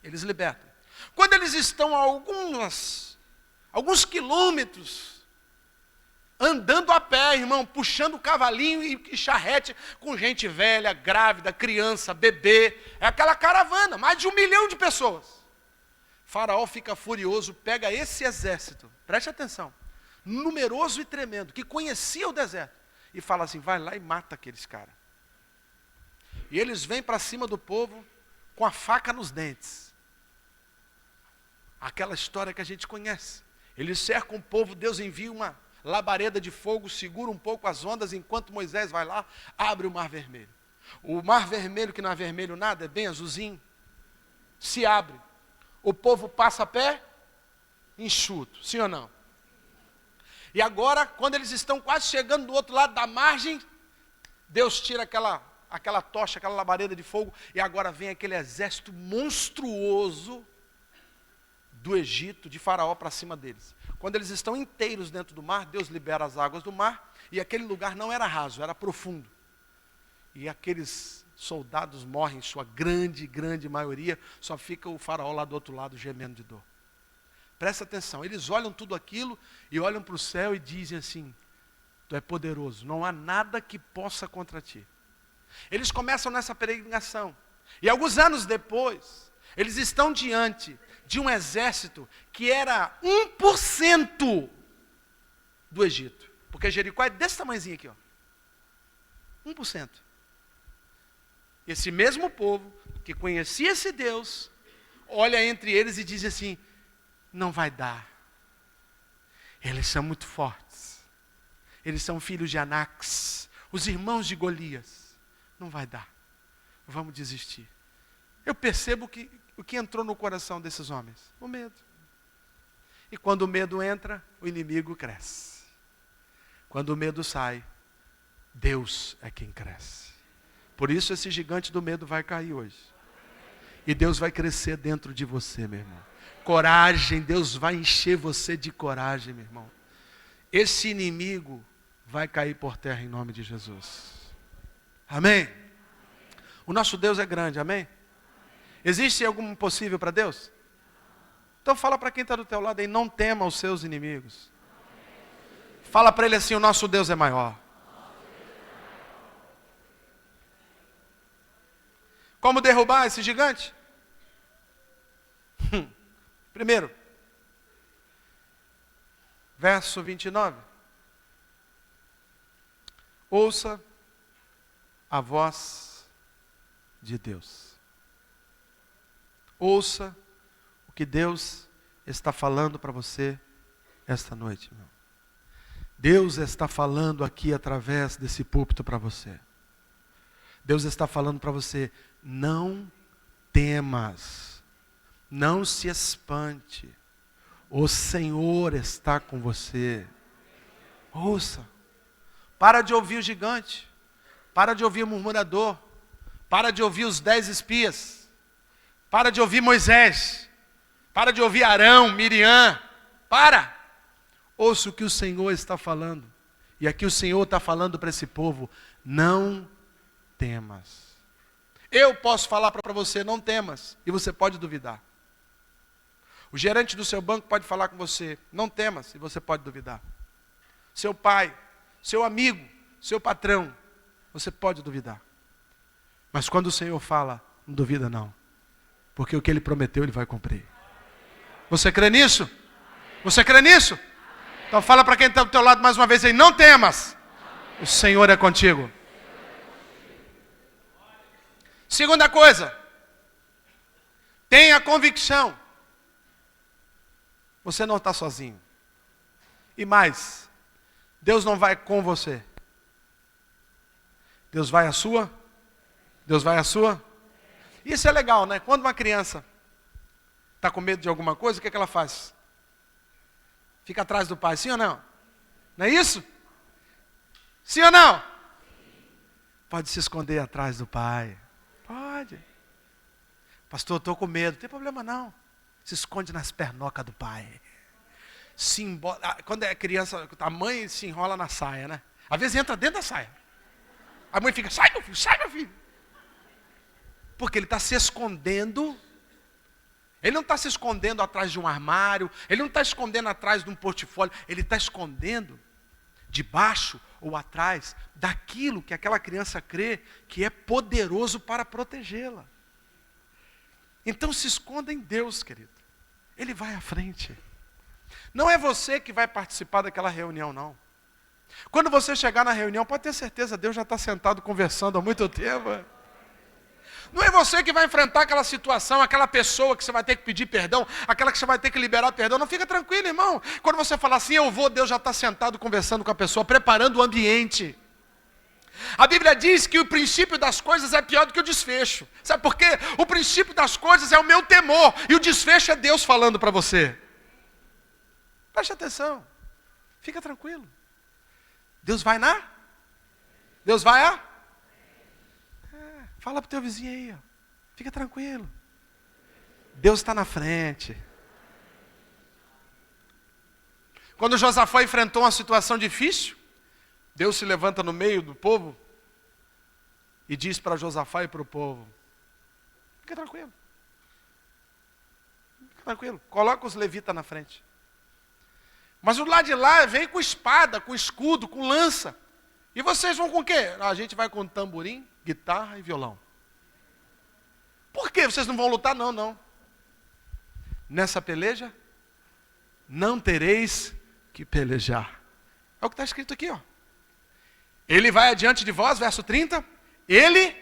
Eles libertam. Quando eles estão a alguns quilômetros, andando a pé, irmão, puxando cavalinho e charrete, com gente velha, grávida, criança, bebê, é aquela caravana, mais de 1 milhão de pessoas. Faraó fica furioso, pega esse exército, preste atenção, numeroso e tremendo, que conhecia o deserto, e fala assim, vai lá e mata aqueles caras. E eles vêm para cima do povo, com a faca nos dentes. Aquela história que a gente conhece. Eles cercam o povo, Deus envia uma labareda de fogo, segura um pouco as ondas, enquanto Moisés vai lá, abre o mar vermelho. O mar vermelho, que não é vermelho nada, é bem azulzinho, se abre. O povo passa a pé, enxuto, sim ou não? E agora, quando eles estão quase chegando do outro lado da margem, Deus tira aquela tocha, aquela labareda de fogo, e agora vem aquele exército monstruoso do Egito, de Faraó, para cima deles. Quando eles estão inteiros dentro do mar, Deus libera as águas do mar, e aquele lugar não era raso, era profundo. E aqueles soldados morrem, em sua grande maioria, só fica o Faraó lá do outro lado gemendo de dor. Presta atenção, eles olham tudo aquilo e olham para o céu e dizem assim, tu é poderoso, não há nada que possa contra ti. Eles começam nessa peregrinação, e alguns anos depois, eles estão diante de um exército que era 1% do Egito, porque Jericó é desse tamanhozinho aqui, ó. 1%. Esse mesmo povo, que conhecia esse Deus, olha entre eles e diz assim, não vai dar. Eles são muito fortes. Eles são filhos de Anaques, os irmãos de Golias. Não vai dar. Vamos desistir. Eu percebo que o que entrou no coração desses homens? O medo. E quando o medo entra, o inimigo cresce. Quando o medo sai, Deus é quem cresce. Por isso esse gigante do medo vai cair hoje. E Deus vai crescer dentro de você, meu irmão. Coragem, Deus vai encher você de coragem, meu irmão. Esse inimigo vai cair por terra em nome de Jesus. Amém? O nosso Deus é grande, amém? Existe algum impossível para Deus? Então fala para quem está do teu lado aí, não tema os seus inimigos. Fala para ele assim, o nosso Deus é maior. Como derrubar esse gigante? Primeiro, verso 29. Ouça a voz de Deus. Ouça o que Deus está falando para você esta noite, irmão. Deus está falando aqui através desse púlpito para você. Deus está falando para você, não temas, não se espante, o Senhor está com você. Ouça, para de ouvir o gigante, para de ouvir o murmurador, para de ouvir os 10 espias, para de ouvir Moisés, para de ouvir Arão, Miriam, para. Ouça o que o Senhor está falando. E aqui o Senhor está falando para esse povo, não temas. Eu posso falar para você, não temas, e você pode duvidar. O gerente do seu banco pode falar com você, não temas, e você pode duvidar. Seu pai, seu amigo, seu patrão, você pode duvidar. Mas quando o Senhor fala, não duvida não. Porque o que Ele prometeu, Ele vai cumprir. Você crê nisso? Você crê nisso? Então fala para quem está do teu lado mais uma vez aí, não temas. O Senhor é contigo. Segunda coisa, tenha convicção. Você não está sozinho. E mais, Deus não vai com você. Deus vai à sua. Deus vai à sua. Isso é legal, né? Quando uma criança está com medo de alguma coisa, o que ela faz? Fica atrás do pai, sim ou não? Não é isso? Sim ou não? Pode se esconder atrás do pai. Pode. Pastor, estou com medo. Não tem problema não. Se esconde nas pernocas do pai. Quando é criança, a mãe se enrola na saia, né? Às vezes entra dentro da saia. A mãe fica, sai meu filho. Porque ele está se escondendo. Ele não está se escondendo atrás de um armário. Ele não está escondendo atrás de um portfólio. Ele está escondendo debaixo ou atrás daquilo que aquela criança crê que é poderoso para protegê-la. Então se esconda em Deus, querido. Ele vai à frente. Não é você que vai participar daquela reunião, não. Quando você chegar na reunião, pode ter certeza, Deus já está sentado conversando há muito tempo. Não é você que vai enfrentar aquela situação, aquela pessoa que você vai ter que pedir perdão, aquela que você vai ter que liberar perdão. Não, fica tranquilo, irmão. Quando você falar assim, eu vou, Deus já está sentado conversando com a pessoa, preparando o ambiente. A Bíblia diz que o princípio das coisas é pior do que o desfecho. Sabe por quê? O princípio das coisas é o meu temor, e o desfecho é Deus falando para você. Preste atenção. Fica tranquilo. Deus vai na? Deus vai a? Fala para o teu vizinho aí, ó. Fica tranquilo. Deus está na frente. Quando Josafá enfrentou uma situação difícil, Deus se levanta no meio do povo e diz para Josafá e para o povo, fica tranquilo. Fica tranquilo. Coloca os levitas na frente. Mas o lado de lá vem com espada, com escudo, com lança. E vocês vão com o quê? A gente vai com tamborim, guitarra e violão. Por que vocês não vão lutar? Não, não. Nessa peleja, não tereis que pelejar. É o que está escrito aqui, ó. Ele vai adiante de vós, verso 30. Ele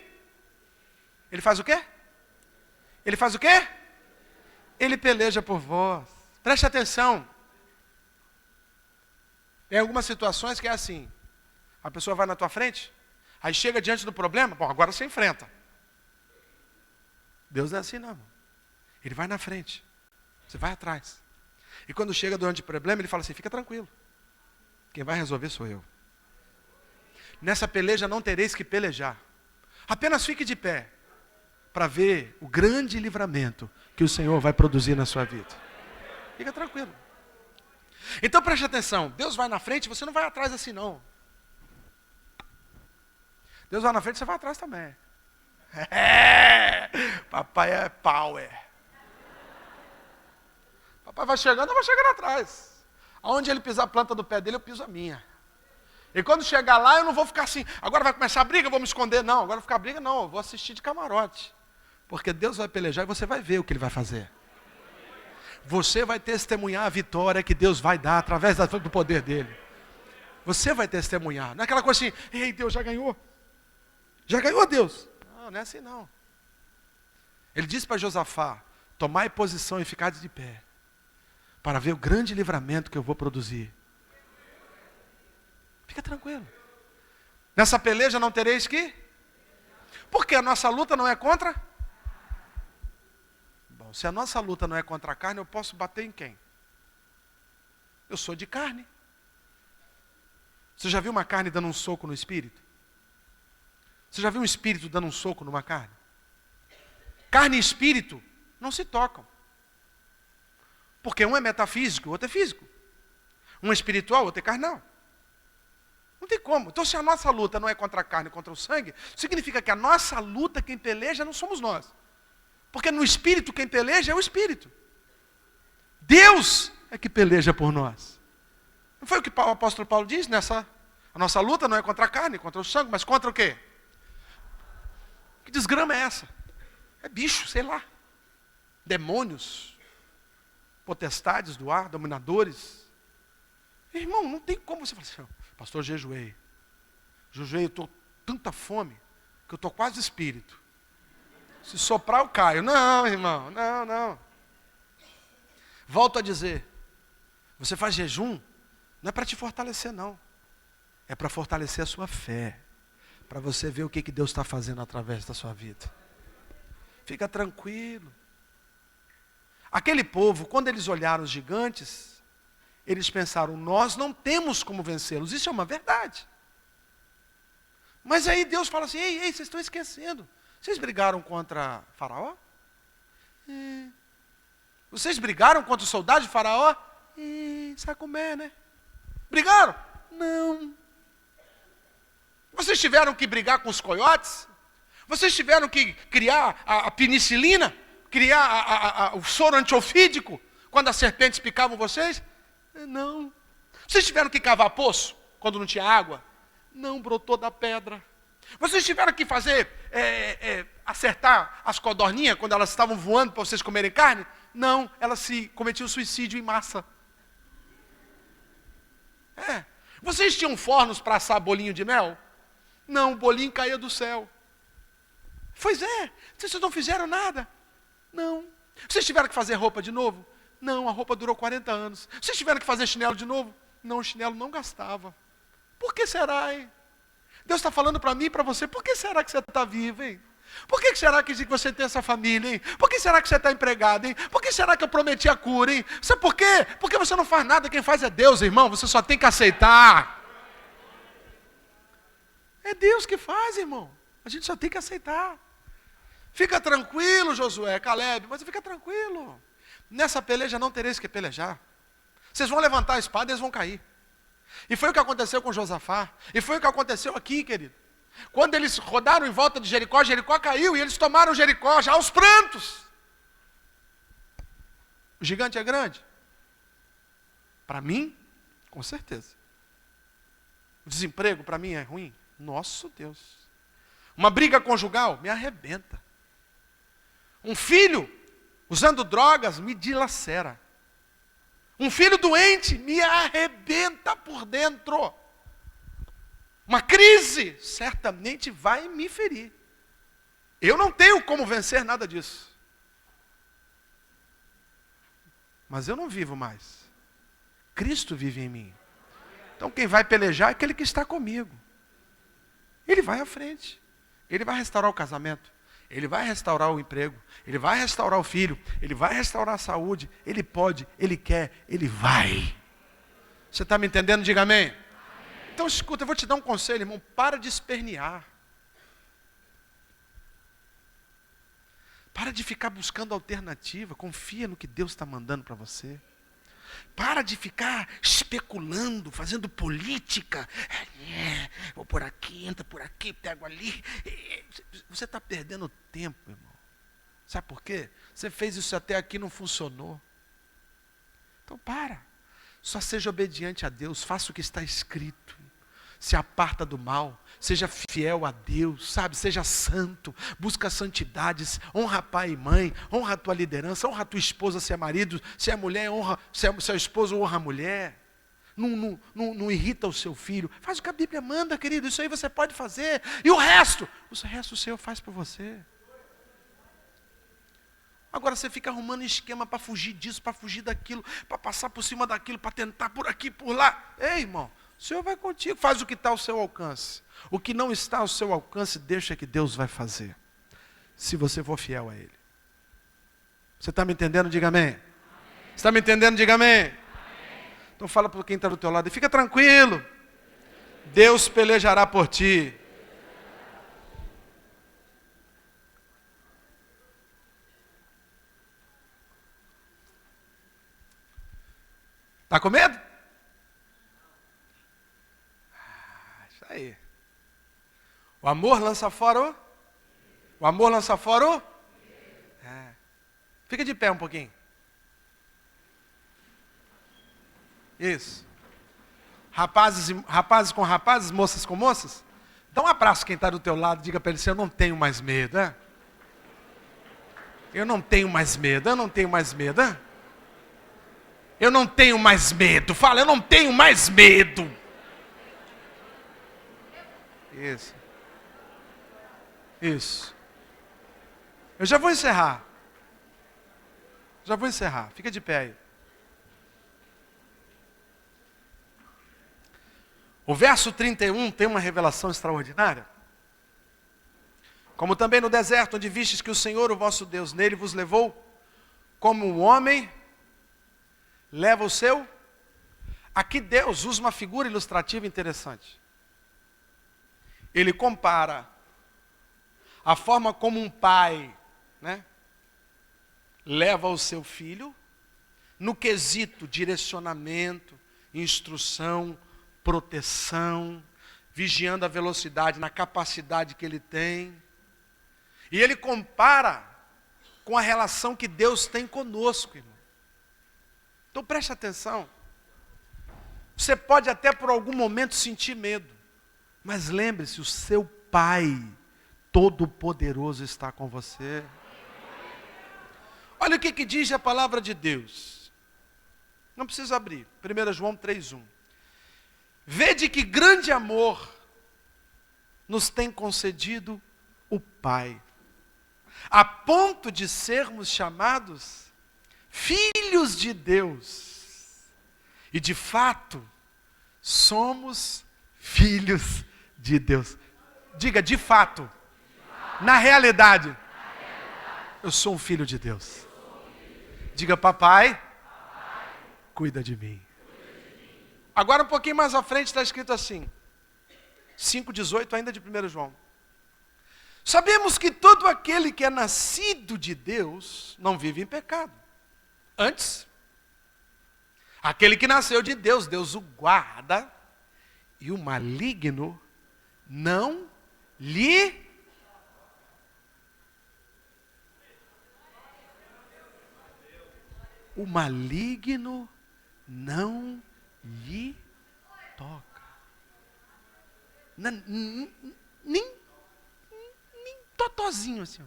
faz o quê? Ele faz o quê? Ele peleja por vós. Preste atenção. Tem algumas situações que é assim. A pessoa vai na tua frente, aí chega diante do problema, bom, agora você enfrenta. Deus não é assim não, irmão. Ele vai na frente, você vai atrás. E quando chega diante do problema, ele fala assim, fica tranquilo. Quem vai resolver sou eu. Nessa peleja não tereis que pelejar. Apenas fique de pé para ver o grande livramento que o Senhor vai produzir na sua vida. Fica tranquilo. Então preste atenção, Deus vai na frente, você não vai atrás assim não. Deus vai na frente, você vai atrás também. Papai é power. Papai vai chegando, eu vou chegando atrás. Aonde ele pisar a planta do pé dele, eu piso a minha. E quando chegar lá, eu não vou ficar assim, agora vai começar a briga, eu vou me esconder. Não, agora ficar briga não, eu vou assistir de camarote. Porque Deus vai pelejar e você vai ver o que ele vai fazer. Você vai testemunhar a vitória que Deus vai dar através do poder dele. Você vai testemunhar. Não é aquela coisa assim, ei, Deus já ganhou. Já ganhou, Deus? Não, não é assim não. Ele disse para Josafá, tomai posição e ficar de pé, para ver o grande livramento que eu vou produzir. Fica tranquilo. Nessa peleja não tereis que? Porque a nossa luta não é contra? Bom, se a nossa luta não é contra a carne, eu posso bater em quem? Eu sou de carne. Você já viu uma carne dando um soco no espírito? Você já viu um espírito dando um soco numa carne? Carne e espírito não se tocam. Porque um é metafísico, o outro é físico. Um é espiritual, o outro é carnal. Não tem como. Então se a nossa luta não é contra a carne, contra o sangue, significa que a nossa luta, quem peleja, não somos nós. Porque no espírito, quem peleja é o espírito. Deus é que peleja por nós. Não foi o que o apóstolo Paulo diz? A nossa luta não é contra a carne, contra o sangue, mas contra o quê? Que desgrama é essa? É bicho, sei lá. Demônios, potestades do ar, dominadores. Irmão, não tem como você falar assim, pastor, jejuei. Jejuei, eu estou tanta fome que eu estou quase espírito. Se soprar, eu caio. Não, irmão, não. Volto a dizer, você faz jejum, não é para te fortalecer, não. É para fortalecer a sua fé. Para você ver o que Deus está fazendo através da sua vida. Fica tranquilo. Aquele povo, quando eles olharam os gigantes, eles pensaram, nós não temos como vencê-los. Isso é uma verdade. Mas aí Deus fala assim, ei, vocês estão esquecendo. Vocês brigaram contra Faraó? Vocês brigaram contra os soldados de Faraó? Sabe como é, né? Brigaram? Não. Vocês tiveram que brigar com os coiotes? Vocês tiveram que criar a penicilina? Criar o soro antiofídico? Quando as serpentes picavam vocês? Não. Vocês tiveram que cavar poço? Quando não tinha água? Não, brotou da pedra. Vocês tiveram que fazer, acertar as codorninhas quando elas estavam voando para vocês comerem carne? Não, elas cometiam suicídio em massa. Vocês tinham fornos para assar bolinho de mel? Não, o bolinho caía do céu. Pois é, vocês não fizeram nada? Não. Vocês tiveram que fazer roupa de novo? Não, a roupa durou 40 anos. Vocês tiveram que fazer chinelo de novo? Não, o chinelo não gastava. Por que será, hein? Deus está falando para mim e para você, por que será que você está vivo, hein? Por que será que você tem essa família, hein? Por que será que você está empregado, hein? Por que será que eu prometi a cura, hein? Sabe por quê? Porque você não faz nada, quem faz é Deus, irmão. Você só tem que aceitar. É Deus que faz, irmão. A gente só tem que aceitar. Fica tranquilo, Josué, Caleb, mas fica tranquilo. Nessa peleja não tereis que pelejar. Vocês vão levantar a espada e eles vão cair. E foi o que aconteceu com Josafá. E foi o que aconteceu aqui, querido. Quando eles rodaram em volta de Jericó, Jericó caiu e eles tomaram Jericó já aos prantos. O gigante é grande? Para mim, com certeza. O desemprego para mim é ruim? Nosso Deus. Uma briga conjugal me arrebenta. Um filho usando drogas me dilacera. Um filho doente me arrebenta por dentro. Uma crise certamente vai me ferir. Eu não tenho como vencer nada disso. Mas eu não vivo mais. Cristo vive em mim. Então quem vai pelejar é aquele que está comigo. Ele vai à frente. Ele vai restaurar o casamento. Ele vai restaurar o emprego. Ele vai restaurar o filho. Ele vai restaurar a saúde. Ele pode, ele quer, ele vai. Você está me entendendo? Diga amém. Então escuta, eu vou te dar um conselho, irmão. Para de espernear. Para de ficar buscando alternativa. Confia no que Deus está mandando para você. Para de ficar especulando, fazendo política. Vou por aqui, entra por aqui, pego ali. Você está perdendo tempo, irmão. Sabe por quê? Você fez isso até aqui e não funcionou. Então para. Só seja obediente a Deus. Faça o que está escrito. Se aparta do mal, seja fiel a Deus, sabe? Seja santo, busca santidades, honra pai e mãe, honra a tua liderança, honra a tua esposa se é marido, se é mulher, honra, se é esposo, honra a mulher. Não irrita o seu filho. Faz o que a Bíblia manda, querido, isso aí você pode fazer. E o resto o Senhor faz por você. Agora você fica arrumando esquema para fugir disso, para fugir daquilo, para passar por cima daquilo, para tentar por aqui, por lá. Ei, irmão. O Senhor vai contigo, faz o que está ao seu alcance. O que não está ao seu alcance, deixa que Deus vai fazer. Se você for fiel a Ele. Você está me entendendo? Diga amém. Você está me entendendo? Diga amém. Então fala para quem está do teu lado e fica tranquilo. Deus pelejará por ti. Está com medo? Aí. O amor lança fora o amor lança fora o? Fica de pé um pouquinho. Isso. Rapazes com rapazes, moças com moças. Dá um abraço quem está do teu lado, diga para ele assim, eu não tenho mais medo. Eu não tenho mais medo, eu não tenho mais medo. Eu não tenho mais medo. Fala, eu não tenho mais medo. Isso. Eu já vou encerrar. Fica de pé aí. O verso 31 tem uma revelação extraordinária. Como também no deserto, onde vistes que o Senhor, o vosso Deus, nele vos levou, como um homem leva o seu. Aqui Deus usa uma figura ilustrativa interessante. Ele compara a forma como um pai, leva o seu filho, no quesito direcionamento, instrução, proteção, vigiando a velocidade, na capacidade que ele tem. E ele compara com a relação que Deus tem conosco, irmão. Então preste atenção. Você pode até por algum momento sentir medo. Mas lembre-se, o seu Pai Todo-Poderoso está com você. Olha o que diz a palavra de Deus. Não precisa abrir. 1 João 3,1. Vede que grande amor nos tem concedido o Pai, a ponto de sermos chamados filhos de Deus. E de fato, somos filhos de Deus. Diga, de fato. Na realidade. Eu sou um filho de Deus. Diga, papai, cuida de mim. Agora um pouquinho mais à frente está escrito assim. 5,18 ainda de 1 João. Sabemos que todo aquele que é nascido de Deus não vive em pecado. Antes, aquele que nasceu de Deus, Deus o guarda. E o maligno não lhe... O maligno não lhe toca. Nem totozinho assim.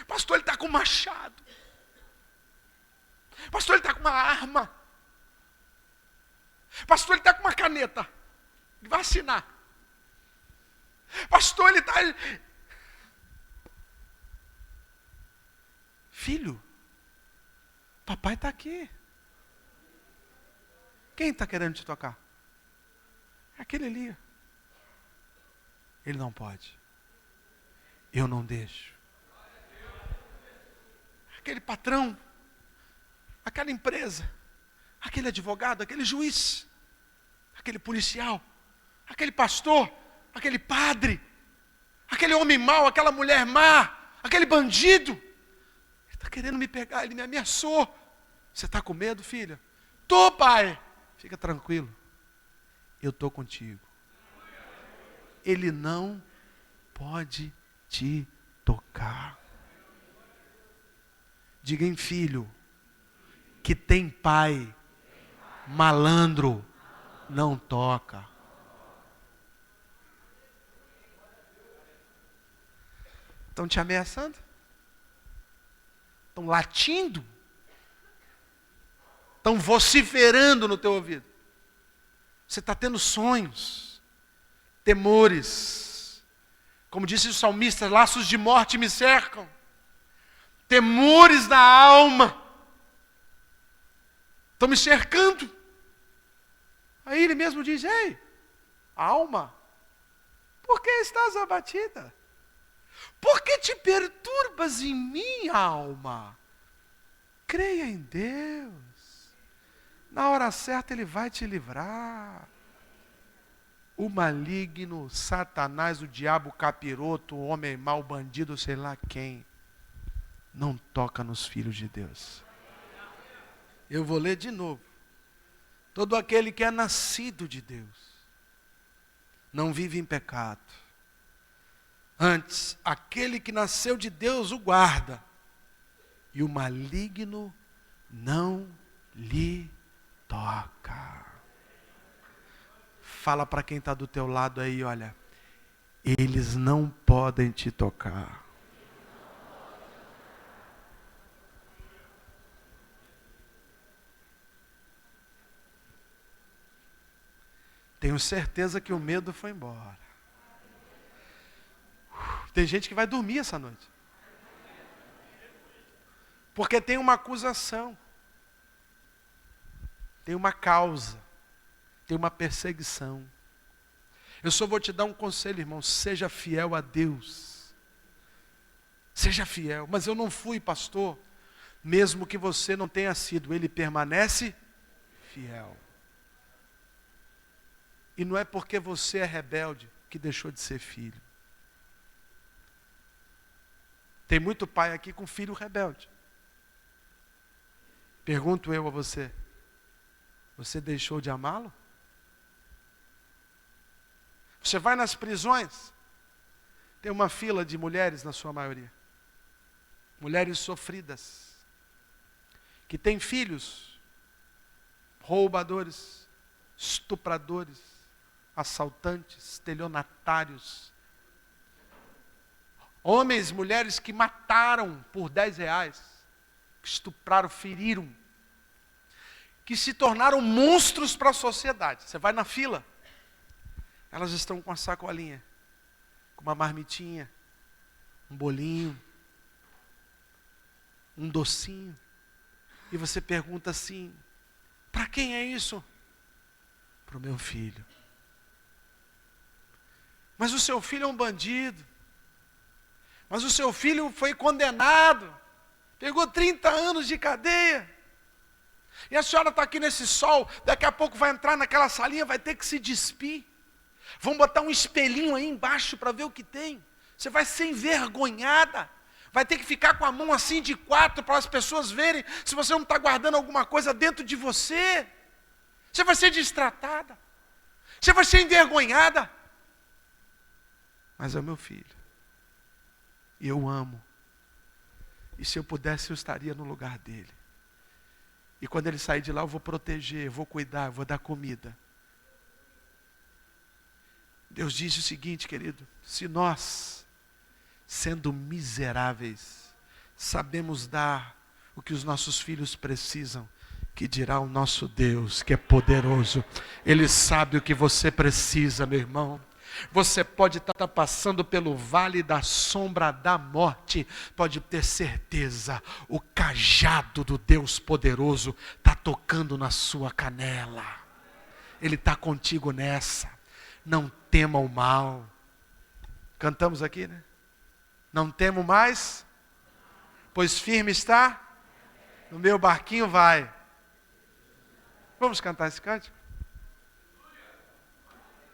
Pastor, ele está com um machado. Pastor, ele está com uma arma. Pastor, ele está com uma caneta. Ele vai assinar. Pastor, ele está... Filho, papai está aqui. Quem está querendo te tocar? É aquele ali. Ele não pode. Eu não deixo. Aquele patrão, aquela empresa, aquele advogado, aquele juiz, aquele policial, aquele pastor, aquele padre, aquele homem mau, aquela mulher má, aquele bandido, ele está querendo me pegar, ele me ameaçou. Você está com medo, filha? Tô, pai. Fica tranquilo, eu estou contigo. Ele não pode te tocar. Diga em filho, que tem pai, malandro, não toca. Estão te ameaçando? Estão latindo? Estão vociferando no teu ouvido? Você está tendo sonhos, temores. Como disse o salmista, laços de morte me cercam. Temores na alma. Estão me cercando. Aí ele mesmo diz, ei, alma, por que estás abatida? Por que te perturbas em mim, alma? Creia em Deus. Na hora certa Ele vai te livrar. O maligno, Satanás, o diabo, o capiroto, o homem mau, o bandido, sei lá quem, não toca nos filhos de Deus. Eu vou ler de novo. Todo aquele que é nascido de Deus não vive em pecado. Antes, aquele que nasceu de Deus o guarda, e o maligno não lhe toca. Fala para quem está do teu lado aí, olha, eles não podem te tocar. Tenho certeza que o medo foi embora. Tem gente que vai dormir essa noite. Porque tem uma acusação. Tem uma causa. Tem uma perseguição. Eu só vou te dar um conselho, irmão. Seja fiel a Deus. Seja fiel. Mas eu não fui, pastor. Mesmo que você não tenha sido, Ele permanece fiel. E não é porque você é rebelde que deixou de ser filho. Tem muito pai aqui com filho rebelde. Pergunto eu a você, você deixou de amá-lo? Você vai nas prisões, tem uma fila de mulheres na sua maioria. Mulheres sofridas, que têm filhos, roubadores, estupradores, assaltantes, estelionatários. Homens, mulheres que mataram por R$10, que estupraram, feriram, que se tornaram monstros para a sociedade. Você vai na fila, elas estão com a sacolinha, com uma marmitinha, um bolinho, um docinho, e você pergunta assim, para quem é isso? Para o meu filho. Mas o seu filho é um bandido. Mas o seu filho foi condenado, pegou 30 anos de cadeia. E a senhora está aqui nesse sol, daqui a pouco vai entrar naquela salinha, vai ter que se despir. Vão botar um espelhinho aí embaixo para ver o que tem. Você vai ser envergonhada. Vai ter que ficar com a mão assim de 4 para as pessoas verem se você não está guardando alguma coisa dentro de você. Você vai ser destratada. Você vai ser envergonhada. Mas é o meu filho. E eu amo. E se eu pudesse, eu estaria no lugar dele. E quando ele sair de lá, eu vou proteger, eu vou cuidar, eu vou dar comida. Deus diz o seguinte, querido, se nós, sendo miseráveis, sabemos dar o que os nossos filhos precisam, que dirá o nosso Deus, que é poderoso. Ele sabe o que você precisa, meu irmão. Você pode estar passando pelo vale da sombra da morte, pode ter certeza, o cajado do Deus poderoso está tocando na sua canela. Ele está contigo nessa. Não tema o mal. Cantamos aqui, né? Não temo mais, pois firme está, no meu barquinho vai. Vamos cantar esse cântico?